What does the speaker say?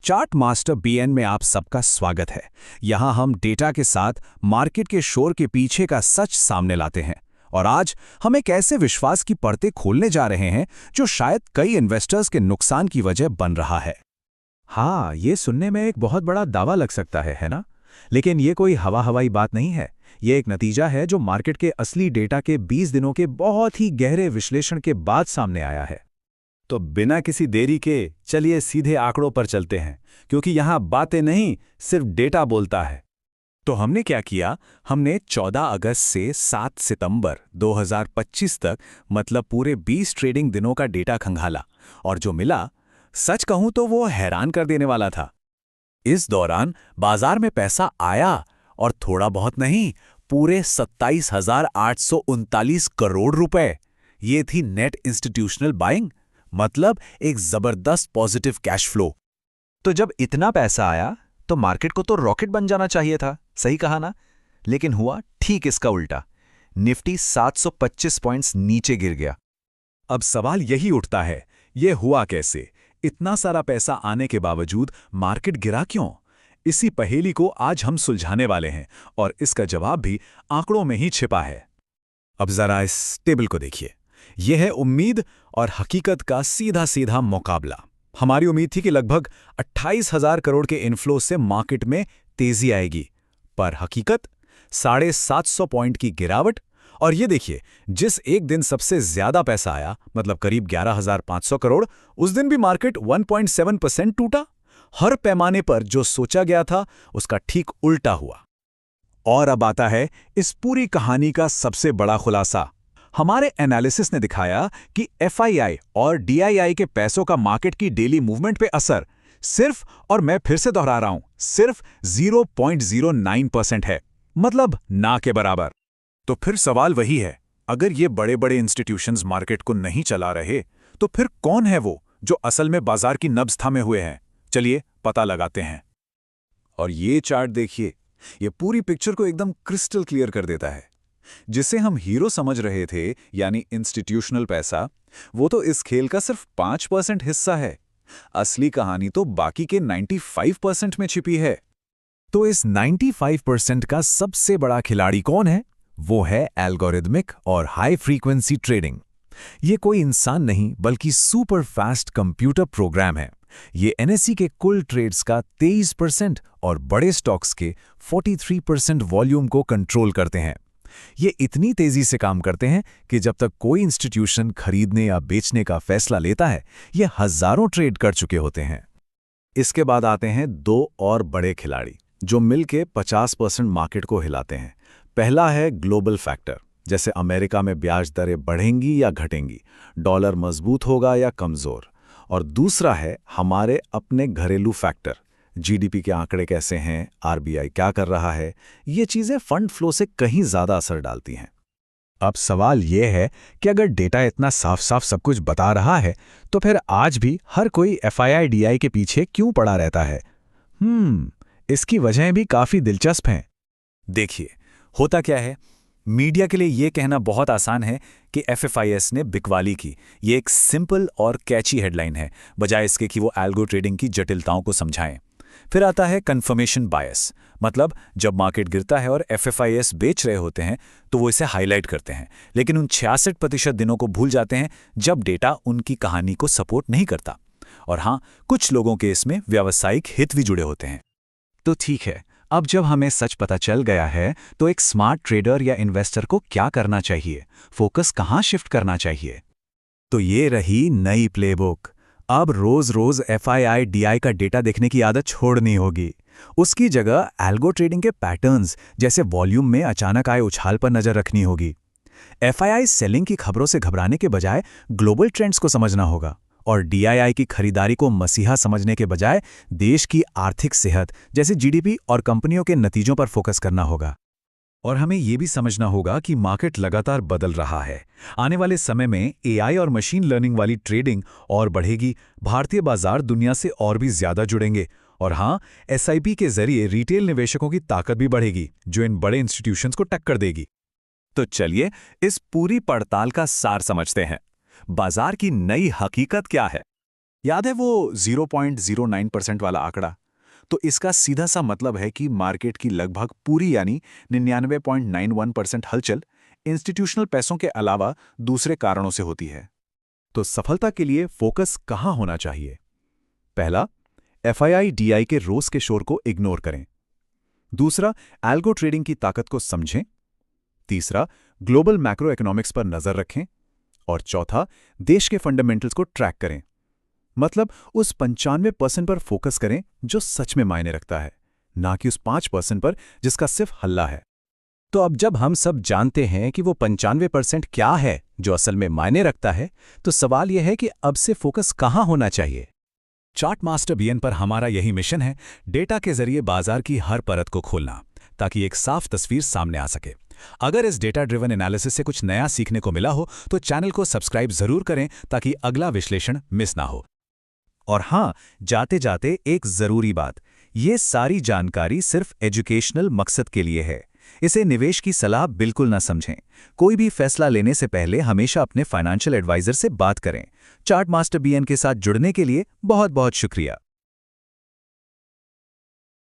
Chart master BN में आप सबका स्वागत है। यहाँ हम डेटा के साथ मार्केट के शोर के पीछे का सच सामने लाते हैं और आज हम एक ऐसे विश्वास की परतें खोलने जा रहे हैं जो शायद कई इन्वेस्टर्स के नुकसान की वजह बन रहा है। हाँ, ये सुनने में एक बहुत बड़ा दावा लग सकता है ना? लेकिन ये कोई हवाई बात नहीं है। ये एक नतीजा है जो मार्केट के असली डेटा के 20 दिनों के बहुत ही गहरे विश्लेषण के बाद सामने आया है। तो बिना किसी देरी के चलिए सीधे आंकड़ों पर चलते हैं, क्योंकि यहाँ बातें नहीं, सिर्फ डेटा बोलता है। तो हमने क्या किया? हमने 14 अगस्त से 7 सितंबर 2025 तक मतलब पूरे 20 ट्रेडिंग दिनों का डेटा खंगाला और जो मिला, सच कहूं तो वो हैरान कर देने वाला था। इस दौरान बाजार में पैसा आया और थोड़ा बहुत नहीं, पूरे 27,839 करोड़ रुपए। ये थी नेट इंस्टीट्यूशनल बाइंग, मतलब एक जबरदस्त पॉजिटिव कैश फ्लो। तो जब इतना पैसा आया तो मार्केट को तो रॉकेट बन जाना चाहिए था, सही कहा ना? लेकिन हुआ ठीक इसका उल्टा। निफ्टी 725 पॉइंट्स नीचे गिर गया। अब सवाल यही उठता है, ये हुआ कैसे? इतना सारा पैसा आने के बावजूद मार्केट गिरा क्यों? इसी पहेली को आज हम सुलझाने वाले हैं और इसका जवाब भी आंकड़ों में ही छिपा है। अब जरा इस टेबल को देखिए। यह है उम्मीद और हकीकत का सीधा सीधा मुकाबला। हमारी उम्मीद थी कि लगभग 28,000 करोड़ के इनफ्लो से मार्केट में तेजी आएगी, पर हकीकत 750 पॉइंट की गिरावट। और ये देखिए, जिस एक दिन सबसे ज्यादा पैसा आया, मतलब करीब 11,500 करोड़, उस दिन भी मार्केट 1.7% टूटा। हर पैमाने पर जो सोचा गया था उसका ठीक उल्टा हुआ। और अब आता है इस पूरी कहानी का सबसे बड़ा खुलासा। हमारे एनालिसिस ने दिखाया कि एफआईआई और डीआईआई के पैसों का मार्केट की डेली मूवमेंट पे असर सिर्फ, और मैं फिर से दोहरा रहा हूं, सिर्फ 0.09% है, मतलब ना के बराबर। तो फिर सवाल वही है, अगर ये बड़े बड़े इंस्टीट्यूशंस मार्केट को नहीं चला रहे, तो फिर कौन है वो जो असल में बाजार की नब्ज थामे हुए हैं? चलिए पता लगाते हैं। और ये चार्ट देखिए, ये पूरी पिक्चर को एकदम क्रिस्टल क्लियर कर देता है। जिसे हम हीरो समझ रहे थे, यानी इंस्टीट्यूशनल पैसा, वो तो इस खेल का सिर्फ 5% हिस्सा है। असली कहानी तो बाकी के 95% में छिपी है। तो इस 95% का सबसे बड़ा खिलाड़ी कौन है? वो है एल्गोरिदमिक और हाई फ्रीक्वेंसी ट्रेडिंग। ये कोई इंसान नहीं बल्कि सुपर फास्ट कंप्यूटर प्रोग्राम है। ये एनएसई के कुल ट्रेड्स का 23% और बड़े स्टॉक्स के 43% वॉल्यूम को कंट्रोल करते हैं। ये इतनी तेजी से काम करते हैं कि जब तक कोई इंस्टीट्यूशन खरीदने या बेचने का फैसला लेता है, ये हजारों ट्रेड कर चुके होते हैं। इसके बाद आते हैं दो और बड़े खिलाड़ी जो मिलके 50% मार्केट को हिलाते हैं। पहला है ग्लोबल फैक्टर, जैसे अमेरिका में ब्याज दरें बढ़ेंगी या घटेंगी, डॉलर मजबूत होगा या कमजोर। और दूसरा है हमारे अपने घरेलू फैक्टर, जीडीपी के आंकड़े कैसे हैं, आरबीआई क्या कर रहा है। ये चीजें फंड फ्लो से कहीं ज्यादा असर डालती हैं। अब सवाल यह है कि अगर डेटा इतना साफ साफ सब कुछ बता रहा है, तो फिर आज भी हर कोई एफआईआई डीआई के पीछे क्यों पड़ा रहता है? इसकी वजहें भी काफी दिलचस्प हैं। देखिए, होता क्या है, मीडिया के लिए यह कहना बहुत आसान है कि एफएफआईएस ने बिकवाली की। ये एक सिंपल और कैची हेडलाइन है, बजाय इसके कि वो एल्गो ट्रेडिंग की जटिलताओं को समझाएं। फिर आता है कंफर्मेशन बायस, मतलब जब मार्केट गिरता है और एफएफआईएस बेच रहे होते हैं तो वो इसे हाईलाइट करते हैं, लेकिन उन 66% दिनों को भूल जाते हैं जब डेटा उनकी कहानी को सपोर्ट नहीं करता। और हाँ, कुछ लोगों के इसमें व्यावसायिक हित भी जुड़े होते हैं। तो ठीक है, अब जब हमें सच पता चल गया है, तो एक स्मार्ट ट्रेडर या इन्वेस्टर को क्या करना चाहिए? फोकस कहाँ शिफ्ट करना चाहिए? तो ये रही नई प्लेबुक। अब रोज रोज एफआईआई डीआई का डेटा देखने की आदत छोड़नी होगी। उसकी जगह एल्गो ट्रेडिंग के पैटर्न्स, जैसे वॉल्यूम में अचानक आए उछाल पर नजर रखनी होगी। एफआईआई सेलिंग की खबरों से घबराने के बजाय ग्लोबल ट्रेंड्स को समझना होगा, और डीआईआई की खरीदारी को मसीहा समझने के बजाय देश की आर्थिक सेहत, जैसे जीडीपी और कंपनियों के नतीजों पर फोकस करना होगा। और हमें यह भी समझना होगा कि मार्केट लगातार बदल रहा है। आने वाले समय में एआई और मशीन लर्निंग वाली ट्रेडिंग और बढ़ेगी, भारतीय बाजार दुनिया से और भी ज्यादा जुड़ेंगे, और हाँ, एसआईपी के जरिए रिटेल निवेशकों की ताकत भी बढ़ेगी, जो इन बड़े इंस्टीट्यूशंस को टक्कर देगी। तो चलिए इस पूरी पड़ताल का सार समझते हैं। बाजार की नई हकीकत क्या है? याद है वो 0.09% वाला आंकड़ा? तो इसका सीधा सा मतलब है कि मार्केट की लगभग पूरी यानी 99.91% हलचल इंस्टीट्यूशनल पैसों के अलावा दूसरे कारणों से होती है। तो सफलता के लिए फोकस कहाँ होना चाहिए? पहला, FII-DI के रोज के शोर को इग्नोर करें। दूसरा, एल्गो ट्रेडिंग की ताकत को समझें। तीसरा, ग्लोबल मैक्रो इकोनॉमिक्स पर नजर रखें। और चौथा, देश के फंडामेंटल्स को ट्रैक करें। मतलब उस 95% पर फोकस करें जो सच में मायने रखता है, ना कि उस 5% पर जिसका सिर्फ हल्ला है। तो अब जब हम सब जानते हैं कि वो 95% क्या है जो असल में मायने रखता है, तो सवाल यह है कि अब से फोकस कहाँ होना चाहिए। चार्ट मास्टर बीएन पर हमारा यही मिशन है, डेटा के जरिए बाजार की हर परत को खोलना, ताकि एक साफ तस्वीर सामने आ सके। अगर इस डेटा ड्रिवन एनालिसिस से कुछ नया सीखने को मिला हो तो चैनल को सब्सक्राइब जरूर करें ताकि अगला विश्लेषण मिस ना हो। और हाँ, जाते जाते एक जरूरी बात, ये सारी जानकारी सिर्फ एजुकेशनल मकसद के लिए है। इसे निवेश की सलाह बिल्कुल ना समझें। कोई भी फैसला लेने से पहले हमेशा अपने फाइनेंशियल एडवाइजर से बात करें। चार्ट मास्टर बीएन के साथ जुड़ने के लिए बहुत बहुत शुक्रिया।